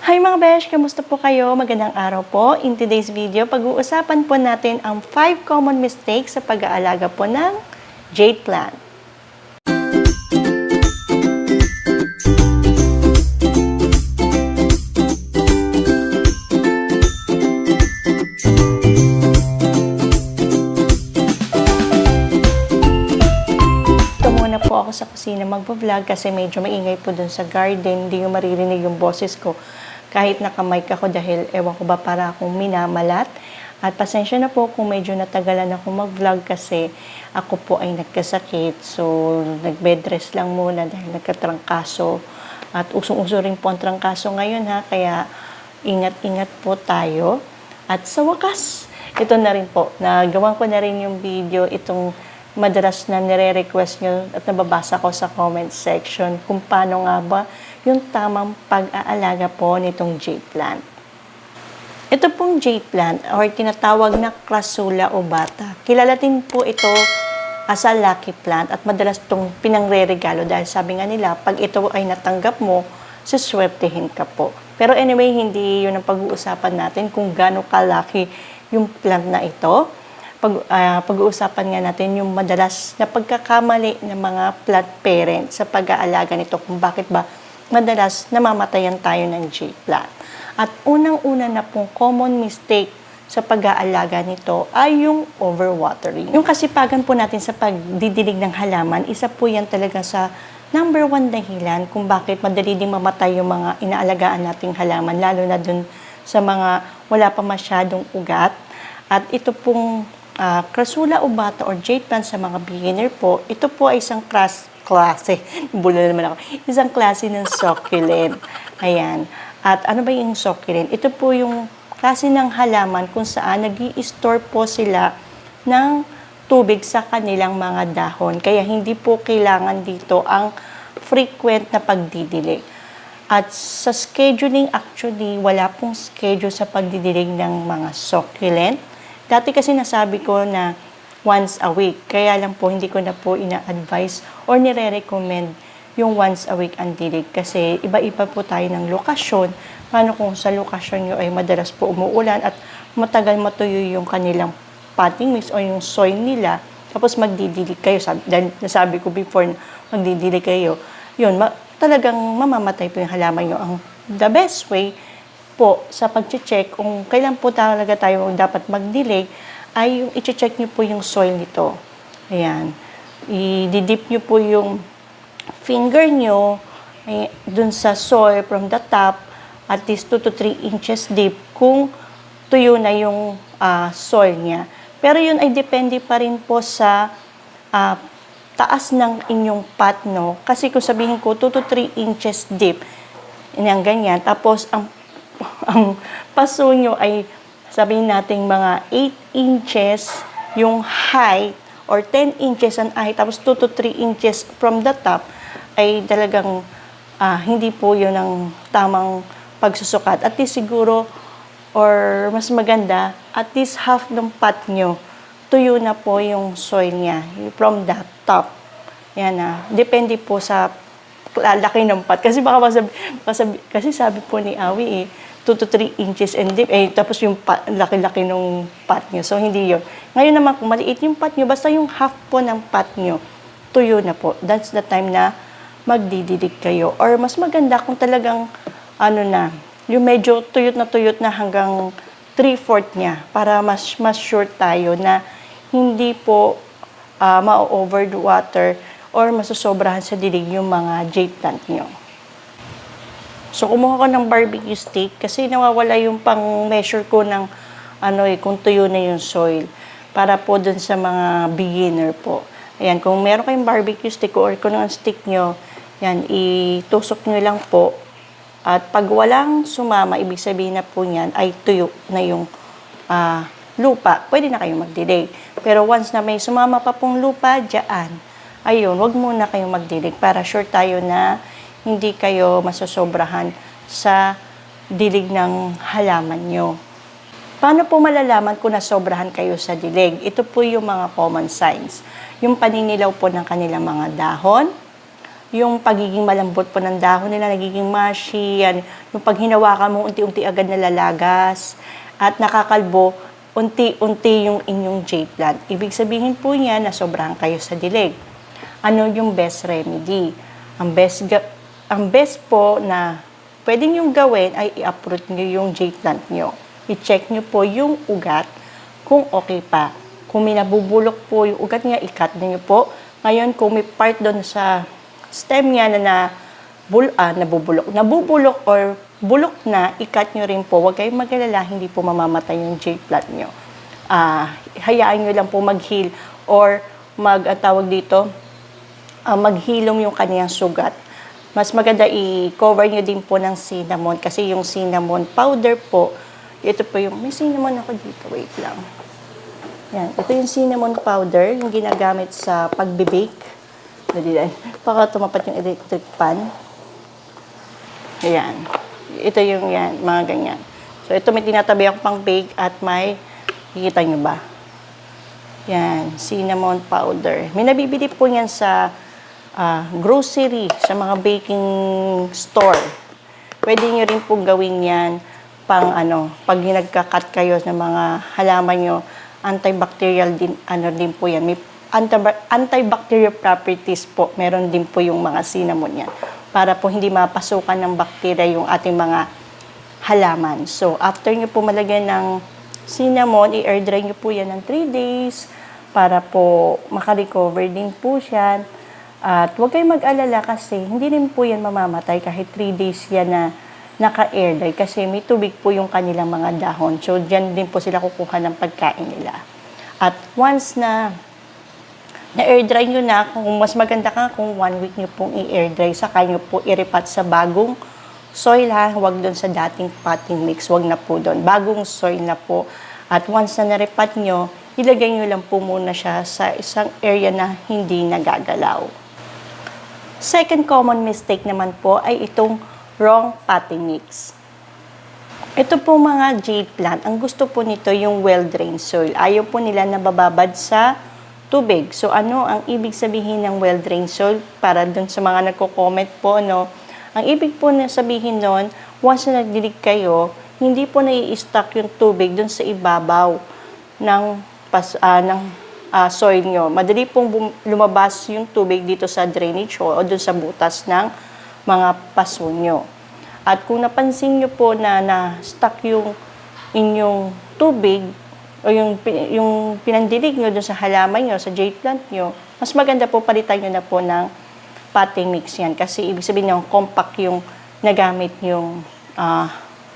Hi mga besh! Kamusta po kayo? Magandang araw po. In today's video, pag-uusapan po natin ang 5 common mistakes sa pag-aalaga po ng jade plant. Po ako sa kusina magbo-vlog kasi medyo maingay po dun sa garden, hindi yung maririnig yung boses ko kahit naka-mic ako dahil ewan ko ba para akong minamalat. At pasensya na po kung medyo natagalan ako mag-vlog kasi ako po ay nagkasakit, so nag-bed rest lang muna dahil nagkatrangkaso at usong-uso rin po ang trangkaso ngayon ha, kaya ingat-ingat po tayo. At sa wakas, ito na rin po, nagawa ko na rin yung video itong madalas na nire-request nyo at nababasa ko sa comment section kung paano nga ba yung tamang pag-aalaga po nitong jade plant. Ito pong jade plant or tinatawag na Crassula obata. Kilala din po ito as a lucky plant at madalas itong pinangre-regalo dahil sabi nga nila pag ito ay natanggap mo, suswertehin ka po. Pero anyway, hindi yun ang pag-uusapan natin kung gaano ka-lucky yung plant na ito. Pag-uusapan nga natin yung madalas na pagkakamali ng mga plant parent sa pag-aalaga nito kung bakit ba madalas namamatayan tayo ng jade plant. At unang-una na pong common mistake sa pag-aalaga nito ay yung overwatering. Yung kasipagan po natin sa pagdidilig ng halaman, isa po yan talaga sa number 1 dahilan kung bakit madali ding mamatay yung mga inaalagaan nating halaman, lalo na dun sa mga wala pa masyadong ugat. At ito pong Crassula obata or jade plant sa mga beginner po, ito po ay isang klase, bulo naman ako, isang klase ng succulent. Ayan. At ano ba yung succulent? Ito po yung klase ng halaman kung saan nag-i-store po sila ng tubig sa kanilang mga dahon. Kaya hindi po kailangan dito ang frequent na pagdidilig. At sa scheduling actually, wala pong schedule sa pagdidilig ng mga succulent. Dati kasi nasabi ko na once a week, kaya lang po hindi ko na po ina-advise or nire-recommend yung once a week ang dilig kasi iba-iba po tayo ng lokasyon. Paano kung sa lokasyon nyo ay madalas po umuulan at matagal matuyo yung kanilang potting mix o yung soil nila, tapos magdidilig kayo. Dahil nasabi ko before magdidilig kayo, yun, talagang mamamatay po yung halaman nyo. Ang the best way po sa pag-check kung kailan po talaga tayo dapat magdilig ay yung i-check nyo po yung soil nito. Ayan. I-dip nyo po yung finger nyo dun sa soil from the top at least 2 to 3 inches deep kung tuyo na yung soil niya. Pero yun ay depende pa rin po sa taas ng inyong pot, no? Kasi kung sabihin ko 2 to 3 inches deep, yan ganyan, tapos ang paso nyo ay sabihin natin mga 8 inches yung height or 10 inches ang height tapos 2 to 3 inches from the top ay talagang hindi po yun ang tamang pagsusukat. At least siguro or mas maganda at least half ng pot nyo tuyo na po yung soil niya from the top. Yan na. Depende po sa laki ng pot. Kasi baka kasi sabi po ni Awi 2 to 3 inches and deep, tapos yung laki-laki ng pot nyo. So, hindi yun. Ngayon naman, kung maliit yung pot nyo, basta yung half po ng pot nyo, tuyo na po. That's the time na magdidilig kayo. Or mas maganda kung talagang, yung medyo tuyot na hanggang 3/4 niya para mas sure tayo na hindi po ma-over the water or masasobrahan sa dilig yung mga jade plant nyo. So, kumuha ko ng barbecue stick kasi nawawala yung pang-measure ko ng kung tuyo na yung soil para po dun sa mga beginner po. Ayan, kung meron kayong barbecue stick or kung ang stick nyo, yan, itusok nyo lang po. At pag walang sumama, ibig sabihin na po niyan ay tuyo na yung lupa. Pwede na kayong magdilig. Pero once na may sumama pa pong lupa, dyan, ayun, wag muna kayong magdilig para sure tayo na hindi kayo masasobrahan sa dilig ng halaman nyo. Paano po malalaman kung nasobrahan kayo sa dilig? Ito po yung mga common signs. Yung paninilaw po ng kanilang mga dahon, yung pagiging malambot po ng dahon nila, nagiging mushy, yan. Yung pag hinawakan mo, unti-unti agad nalalagas. At nakakalbo, unti-unti yung inyong jade plant. Ibig sabihin po niya na sobrang kayo sa dilig. Ano yung best remedy? Ang best po na pwedeng yung gawin ay i-uproot nyo yung jade plant nyo. I-check nyo po yung ugat kung okay pa. Kung may nabubulok po yung ugat niya, i-cut nyo po. Ngayon, kung may part doon sa stem niya na nabubulok or bulok na, i-cut nyo rin po. Huwag kayong mag-alala, hindi po mamamatay yung jade plant nyo. Hayaan nyo lang po mag-heal or maghilom yung kaniyang sugat. Mas maganda i-cover nyo din po ng cinnamon kasi yung cinnamon powder po, ito po yung, may cinnamon ako dito, wait lang. Yan, ito yung cinnamon powder, yung ginagamit sa pagbe-bake. Baka tumapat yung electric pan. Ayan. Ito yung yan, mga ganyan. So, ito may tinatabi ako pang bake at may, kikita nyo ba? Yan, cinnamon powder. May nabibili po yan sa grocery, sa mga baking store. Pwede nyo rin pong gawin yan pag nagka-cut kayo ng mga halaman nyo, antibacterial din po yan. May antibacterial properties po, meron din po yung mga cinnamon yan. Para po hindi mapasukan ng bacteria yung ating mga halaman. So, after nyo po malagyan ng cinnamon, i-air dry nyo po yan ng 3 days para po makarecover din po siya. At huwag kayong mag-alala kasi hindi rin po yan mamamatay kahit 3 days yan na naka-air dry kasi may tubig po yung kanilang mga dahon. So, dyan din po sila kukuha ng pagkain nila. At once na air dry nyo na, kung mas maganda ka, kung 1 week nyo pong i-air dry, saka nyo po iripat sa bagong soil ha, huwag doon sa dating potting mix, huwag na po doon. Bagong soil na po. At once na naripat nyo, ilagay nyo lang po muna siya sa isang area na hindi nagagalaw. Second common mistake naman po ay itong wrong potting mix. Ito po mga jade plant, ang gusto po nito yung well-drained soil. Ayaw po nila nabababad sa tubig. So, ano ang ibig sabihin ng well-drained soil? Para dun sa mga nagko-comment po, no? Ang ibig po na sabihin nun, once na nagdilig kayo, hindi po nai-stock yung tubig dun sa ibabaw ng soil nyo. Madali pong lumabas yung tubig dito sa drainage hole o dun sa butas ng mga paso nyo. At kung napansin nyo po na na-stuck yung inyong tubig, o yung pinandilig nyo doon sa halaman nyo, sa jade plant nyo, mas maganda po palitan nyo na po ng potting mix yan. Kasi ibig sabihin yung compact yung nagamit yung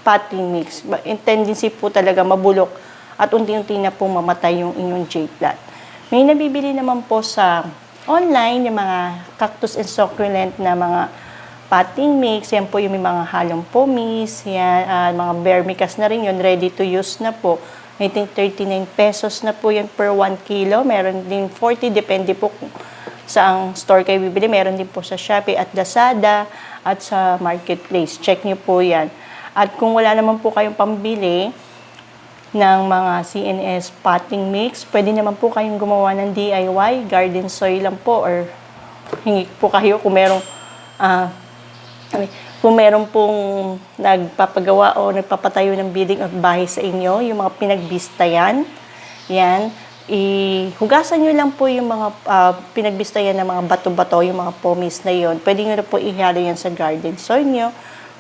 potting mix. Tendency po talaga mabulok at unti-unti na po mamatay yung inyong jade plant. May nabibili naman po sa online yung mga cactus and succulent na mga potting mix. Yan po yung may mga halong pomace, yan, mga vermicast na rin yun, ready to use na po. I think 39 pesos na po yan per 1 kilo. Meron din 40, depende po kung saang store kayo bibili. Meron din po sa Shopee at Lazada at sa Marketplace. Check nyo po yan. At kung wala naman po kayong pambili ng mga CNS potting mix, pwede naman po kayong gumawa ng DIY, garden soil lang po, or hingi po kayo kung meron pong nagpapagawa o nagpapatayo ng building at bahay sa inyo, yung mga pinagbistayan, yan, hugasan nyo lang po yung mga pinagbistayan ng mga bato-bato, yung mga pomace na yon. Pwede nyo na po ihalo yan sa garden soil nyo.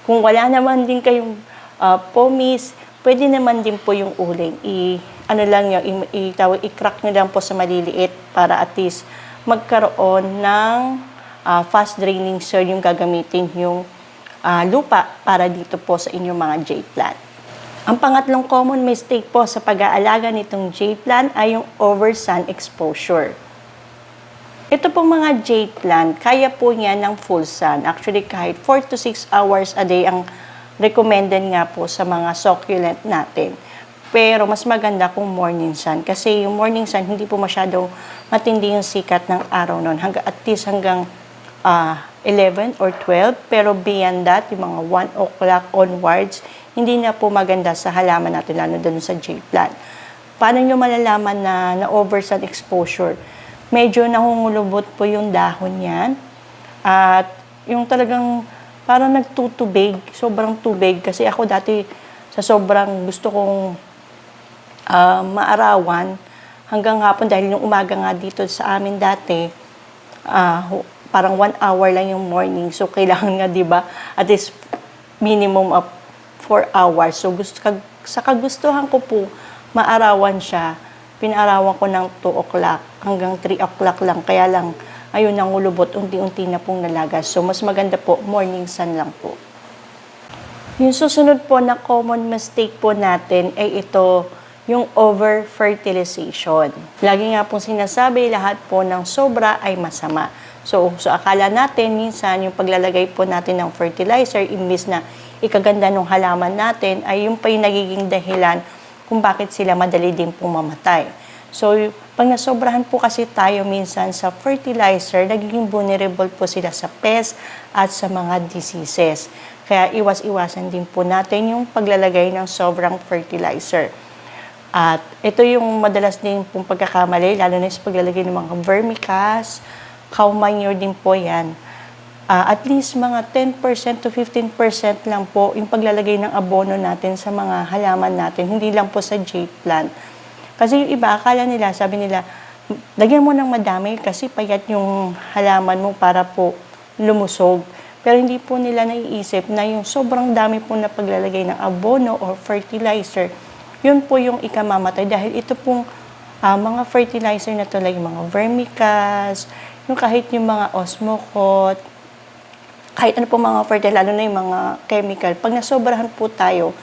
Kung wala naman din kayong pomace, pwede naman din po yung uling. I-crack nyo lang po sa maliliit para at least magkaroon ng fast draining soil yung gagamitin yung lupa para dito po sa inyong mga jade plant. Ang pangatlong common mistake po sa pag-aalaga nitong jade plant ay yung over sun exposure. Ito pong mga jade plant, kaya po niya ng full sun. Actually, kahit 4 to 6 hours a day ang recommended nga po sa mga succulent natin. Pero mas maganda kung morning sun. Kasi yung morning sun, hindi po masyadong matindi yung sikat ng araw nun. At least hanggang 11 or 12, pero beyond that, yung mga 1 o'clock onwards, hindi na po maganda sa halaman natin, lalo doon sa jade plant. Paano nyo malalaman na over sun exposure? Medyo nangungulubot po yung dahon yan. At yung talagang parang nagtutubig, sobrang tubig. Kasi ako dati sa sobrang gusto kong maarawan hanggang hapon dahil yung umaga nga dito sa amin dati, parang 1 hour lang yung morning. So, kailangan nga, di ba, at least minimum of 4 hours. So, sa kagustuhan ko po, maarawan siya. Pinaarawan ko ng 2 o'clock hanggang 3 o'clock lang. Kaya lang, ayun ang ulubot, unti-unti na pong nalagas. So, mas maganda po, morning sun lang po. Yung susunod po na common mistake po natin ay ito, yung over-fertilization. Lagi nga pong sinasabi, lahat po ng sobra ay masama. So akala natin, minsan, yung paglalagay po natin ng fertilizer, imbis na ikaganda ng halaman natin, ay yung pa yung nagiging dahilan kung bakit sila madali din pong mamatay. So, pag nasobrahan po kasi tayo minsan sa fertilizer, nagiging vulnerable po sila sa pests at sa mga diseases. Kaya iwas-iwasan din po natin yung paglalagay ng sobrang fertilizer. At ito yung madalas din pong pagkakamali, lalo na sa paglalagay ng mga vermicast, cow manure din po yan. At least mga 10% to 15% lang po yung paglalagay ng abono natin sa mga halaman natin, hindi lang po sa jade plant. Kasi yung iba, akala nila, sabi nila, lagyan mo ng madami kasi payat yung halaman mo para po lumusog. Pero hindi po nila naiisip na yung sobrang dami po na paglalagay ng abono or fertilizer, yun po yung ikamamatay dahil ito pong mga fertilizer na to, like yung mga vermicast, yung kahit yung mga osmocot, kahit ano po mga fertilizer, lalo na yung mga chemical, pag nasobrahan po tayo,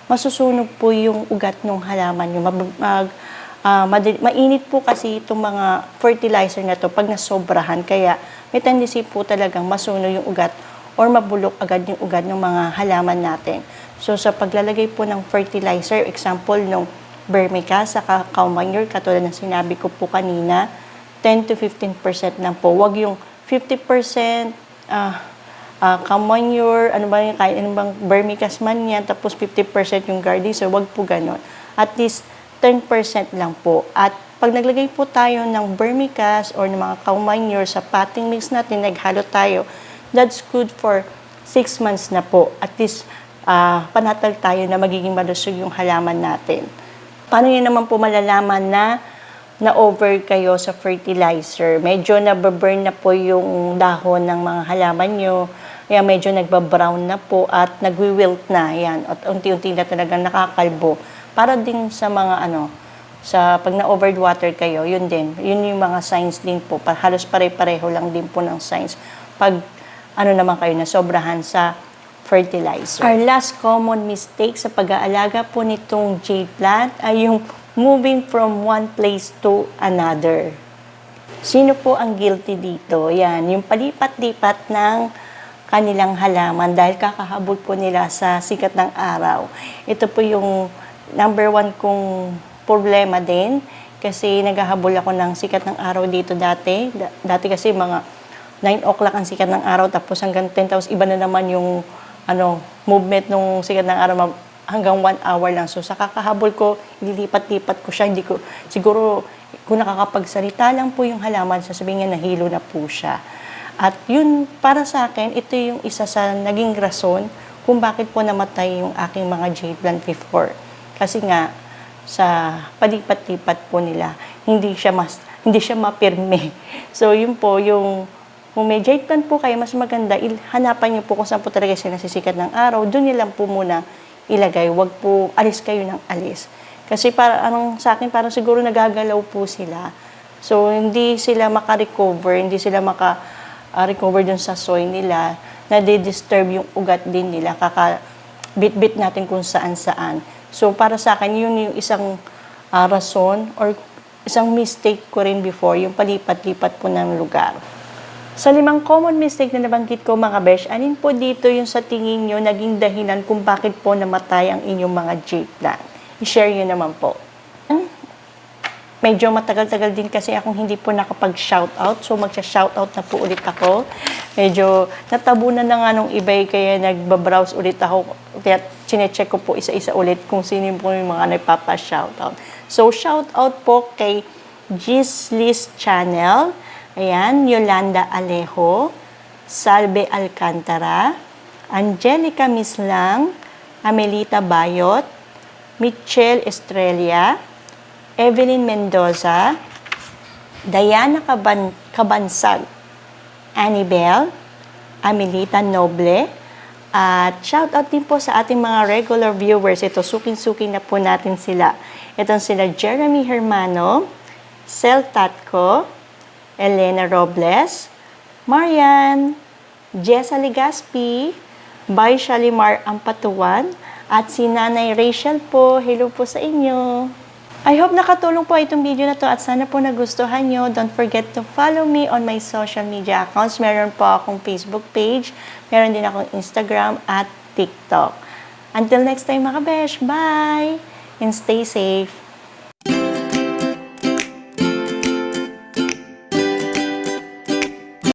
masusunog po yung ugat ng halaman nyo. Mainit po kasi itong mga fertilizer na to pag nasobrahan, kaya may tendency po talagang masunog yung ugat or mabulok agad yung ugat ng mga halaman natin. So, sa paglalagay po ng fertilizer, example, ng vermicast, saka cow manure, katulad ng sinabi ko po kanina, 10 to 15% lang po. Huwag yung 50% cow manure, ano ba yung, kahit ano bang vermicast man yan, tapos 50% yung garden, so huwag po ganon. At least 10% lang po. At pag naglagay po tayo ng vermicast or ng mga cow manure sa potting mix natin, naghalo tayo, that's good for 6 months na po. At least, panatag tayo na magiging malusog yung halaman natin. Paano yun naman po malalaman na over kayo sa fertilizer? Medyo nababurn na po yung dahon ng mga halaman nyo, kaya medyo nagbabrown na po at nagwi-wilt na yan, at unti-unti na talagang nakakalbo. Para din sa mga sa pag na-overed water kayo, yun yung mga signs din po, halos pare-pareho lang din po ng signs pag naman kayo na sobrahan sa fertilizer. Our last common mistake sa pag-aalaga po nitong jade plant ay yung moving from one place to another. Sino po ang guilty dito? Yan, yung palipat-lipat ng kanilang halaman dahil kakahabol po nila sa sikat ng araw. Ito po yung number 1 kong problema din kasi naghahabol ako ng sikat ng araw dito dati. Dati kasi mga 9 o'clock ang sikat ng araw tapos hanggang 10, tapos iba na naman yung movement ng sikat ng araw hanggang 1 hour lang. So, sa kakahabol ko, ililipat-lipat ko siya. Siguro, kung nakakapagsalita lang po yung halaman, sasabihin niya nahilo na po siya. At yun, para sa akin, ito yung isa sa naging rason kung bakit po namatay yung aking mga jade plant before. Kasi nga, sa palipat-lipat po nila, hindi siya mapirme. So, yun po, kung may jade plant po kayo, mas maganda, hanapan niyo po kung saan po talaga siya nasisikat ng araw, doon niyo lang po muna ilagay. Huwag po alis kayo ng alis. Kasi sa akin, parang siguro nagagalaw po sila. So, hindi sila maka-recover, hindi sila maka-recover dun sa soil nila, na-disturb yung ugat din nila, kaka-bit-bit natin kung saan-saan. So, para sa akin, yun yung isang rason or isang mistake ko rin before, yung palipat-lipat po ng lugar. Sa 5 common mistake na nabanggit ko mga besh, alin po dito yung sa tingin nyo naging dahilan kung bakit po namatay ang inyong mga jade plant? I-share nyo naman po. Medyo matagal-tagal din kasi akong hindi po nakapag-shoutout, so magsha-shoutout na po ulit ako. Medyo natabunan na nga nung iba, kaya nagbabrowse ulit ako, kaya chinecheck ko po isa-isa ulit kung sino po yung mga nagpapa-shoutout. So, shoutout po kay Gislis Channel, ayan, Yolanda Alejo, Salve Alcantara, Angelica Mislang, Amelita Bayot, Michelle Estrella, Evelyn Mendoza, Diana Cabansag, Annibel, Amelita Noble, at shoutout din po sa ating mga regular viewers. Ito, suking-suking na po natin sila. Itong sila Jeremy Hermano, Sel Tatco, Elena Robles, Marian, Jessa Legaspi, Bay Shalimar Ampatuan, at si Nanay Rachel po. Hello po sa inyo. I hope nakatulong po itong video na to at sana po nagustuhan nyo. Don't forget to follow me on my social media accounts. Meron po akong Facebook page, meron din akong Instagram at TikTok. Until next time mga besh, bye! And stay safe!